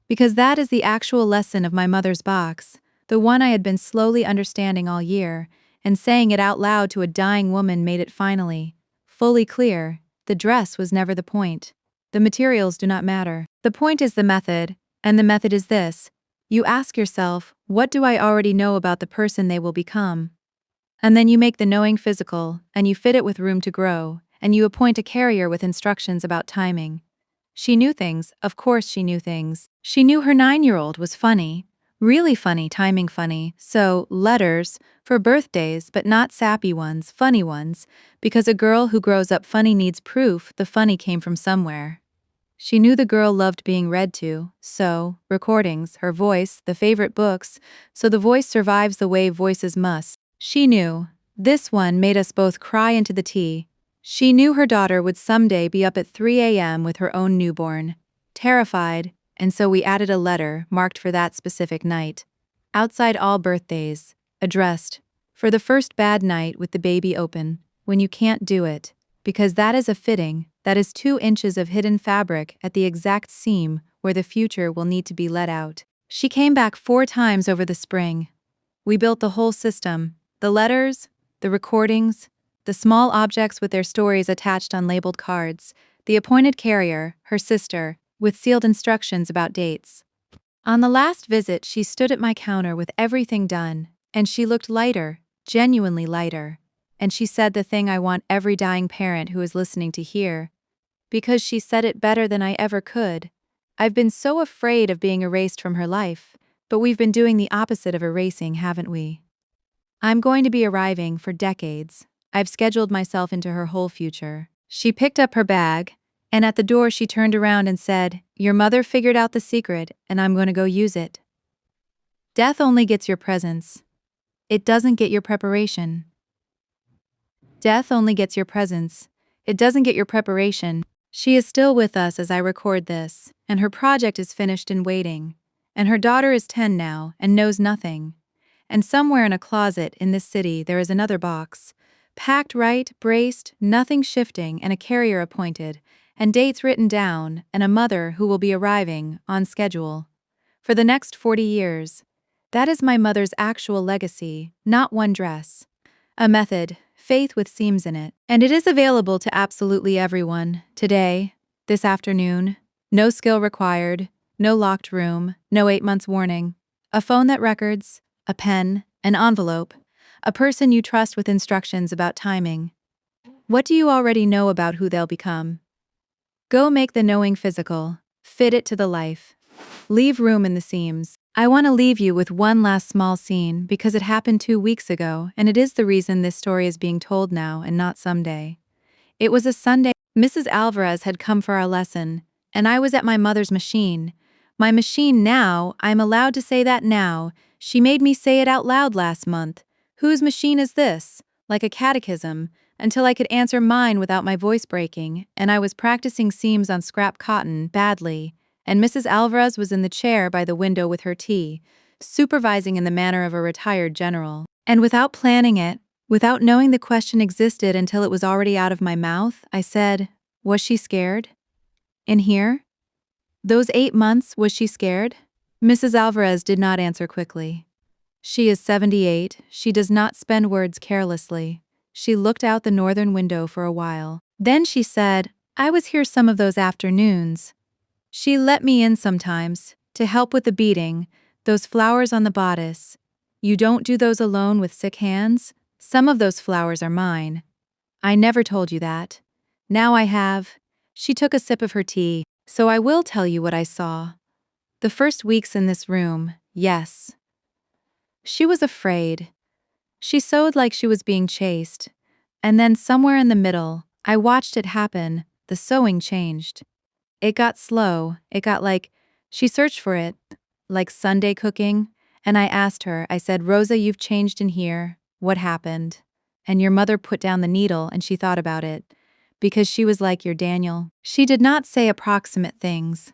Because that is the actual lesson of my mother's box, the one I had been slowly understanding all year, and saying it out loud to a dying woman made it finally, fully clear, the dress was never the point. The materials do not matter. The point is the method, and the method is this. You ask yourself, what do I already know about the person they will become? And then you make the knowing physical, and you fit it with room to grow, and you appoint a carrier with instructions about timing. She knew things, of course she knew things. She knew her 9-year-old was funny, really funny, timing funny, so, letters, for birthdays, but not sappy ones, funny ones, because a girl who grows up funny needs proof the funny came from somewhere. She knew the girl loved being read to, so, recordings, her voice, the favorite books, so the voice survives the way voices must. She knew. This one made us both cry into the tea. She knew her daughter would someday be up at 3 a.m. with her own newborn. Terrified, and so we added a letter marked for that specific night. Outside all birthdays, addressed, for the first bad night with the baby open, when you can't do it, because that is a fitting, that is 2 inches of hidden fabric at the exact seam where the future will need to be let out. She came back 4 times over the spring. We built the whole system, the letters, the recordings, the small objects with their stories attached on labeled cards, the appointed carrier, her sister, with sealed instructions about dates. On the last visit, she stood at my counter with everything done, and she looked lighter, genuinely lighter. And she said the thing I want every dying parent who is listening to hear. Because she said it better than I ever could. I've been so afraid of being erased from her life, but we've been doing the opposite of erasing, haven't we? I'm going to be arriving for decades. I've scheduled myself into her whole future. She picked up her bag, and at the door she turned around and said, "Your mother figured out the secret, and I'm going to go use it." Death only gets your presence. It doesn't get your preparation. Death only gets your presence. It doesn't get your preparation. She is still with us as I record this, and her project is finished and waiting. And her daughter is 10 now and knows nothing. And somewhere in a closet in this city there is another box, packed right, braced, nothing shifting, and a carrier appointed, and dates written down, and a mother who will be arriving, on schedule. For the next 40 years. That is my mother's actual legacy, not one dress. A method, faith with seams in it. And it is available to absolutely everyone, today, this afternoon. No skill required, no locked room, no 8 months warning. A phone that records, a pen, an envelope, a person you trust with instructions about timing. What do you already know about who they'll become? Go make the knowing physical, fit it to the life. Leave room in the seams. I want to leave you with one last small scene because it happened 2 weeks ago, and it is the reason this story is being told now and not someday. It was a Sunday. Mrs. Alvarez had come for our lesson, and I was at my mother's machine. My machine now, I'm allowed to say that now. She made me say it out loud last month. Whose machine is this? Like a catechism, until I could answer mine without my voice breaking, and I was practicing seams on scrap cotton, badly, and Mrs. Alvarez was in the chair by the window with her tea, supervising in the manner of a retired general. And without planning it, without knowing the question existed until it was already out of my mouth, I said, "Was she scared? In here? Those 8 months, was she scared?" Mrs. Alvarez did not answer quickly. She is 78, she does not spend words carelessly. She looked out the northern window for a while. Then she said, I was here some of those afternoons. She let me in sometimes, to help with the beading, those flowers on the bodice. You don't do those alone with sick hands? Some of those flowers are mine. I never told you that. Now I have. She took a sip of her tea. So I will tell you what I saw. The first weeks in this room, yes. She was afraid. She sewed like she was being chased. And then somewhere in the middle, I watched it happen, the sewing changed. It got slow, it got like, she searched for it, like Sunday cooking, and I asked her, I said, Rosa, you've changed in here, what happened? And your mother put down the needle and she thought about it, because she was like your Daniel. She did not say approximate things.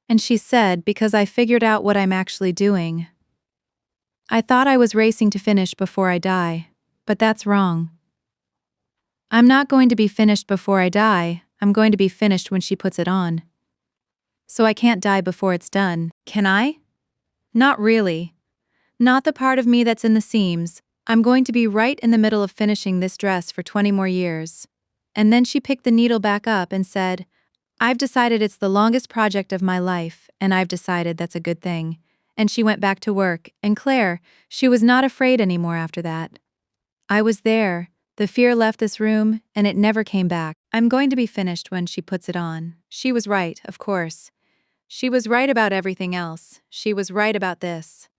And she said, because I figured out what I'm actually doing. I thought I was racing to finish before I die, but that's wrong. I'm not going to be finished before I die, I'm going to be finished when she puts it on. So I can't die before it's done, can I? Not really. Not the part of me that's in the seams. I'm going to be right in the middle of finishing this dress for 20 more years. And then she picked the needle back up and said, I've decided it's the longest project of my life, and I've decided that's a good thing. And she went back to work, and Claire, she was not afraid anymore after that. I was there. The fear left this room, and it never came back. I'm going to be finished when she puts it on. She was right, of course. She was right about everything else. She was right about this.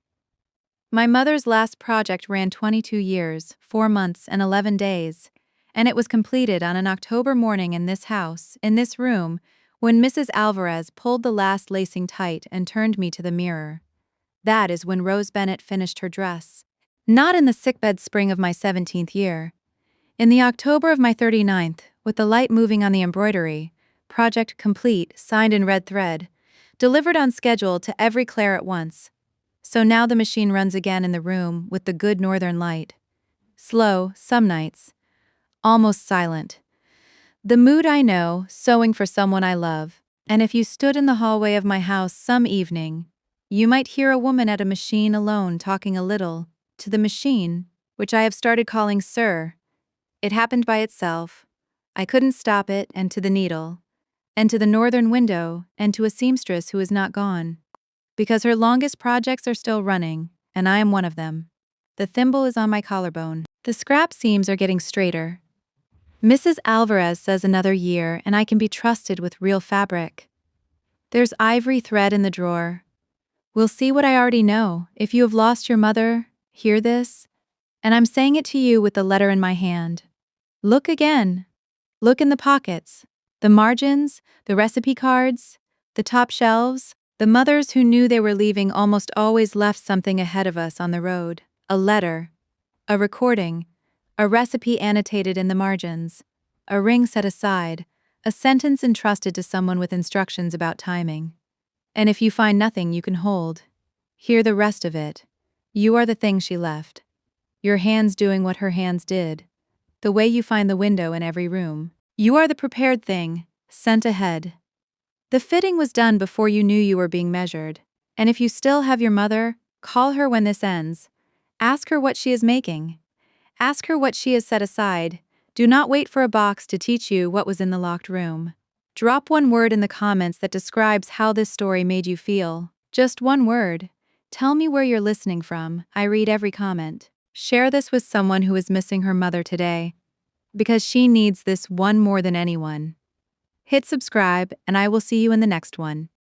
My mother's last project ran 22 years, 4 months, and 11 days, and it was completed on an October morning in this house, in this room, when Mrs. Alvarez pulled the last lacing tight and turned me to the mirror. That is when Rose Bennett finished her dress. Not in the sickbed spring of my 17th year. In the October of my 39th, with the light moving on the embroidery, project complete, signed in red thread, delivered on schedule to every Claire at once. So now the machine runs again in the room with the good northern light. Slow, some nights. Almost silent. The mood I know, sewing for someone I love, and if you stood in the hallway of my house some evening, you might hear a woman at a machine alone talking a little, to the machine, which I have started calling Sir. It happened by itself. I couldn't stop it, and to the needle, and to the northern window, and to a seamstress who is not gone. Because her longest projects are still running, and I am one of them. The thimble is on my collarbone. The scrap seams are getting straighter. Mrs. Alvarez says another year, and I can be trusted with real fabric. There's ivory thread in the drawer. We'll see what I already know. If you have lost your mother, hear this. And I'm saying it to you with the letter in my hand. Look again. Look in the pockets, the margins, the recipe cards, the top shelves. The mothers who knew they were leaving almost always left something ahead of us on the road. A letter, a recording, a recipe annotated in the margins, a ring set aside, a sentence entrusted to someone with instructions about timing. And if you find nothing you can hold, hear the rest of it. You are the thing she left. Your hands doing what her hands did. The way you find the window in every room. You are the prepared thing, sent ahead. The fitting was done before you knew you were being measured. And if you still have your mother, call her when this ends. Ask her what she is making. Ask her what she has set aside. Do not wait for a box to teach you what was in the locked room. Drop one word in the comments that describes how this story made you feel. Just one word. Tell me where you're listening from. I read every comment. Share this with someone who is missing her mother today, because she needs this one more than anyone. Hit subscribe, and I will see you in the next one.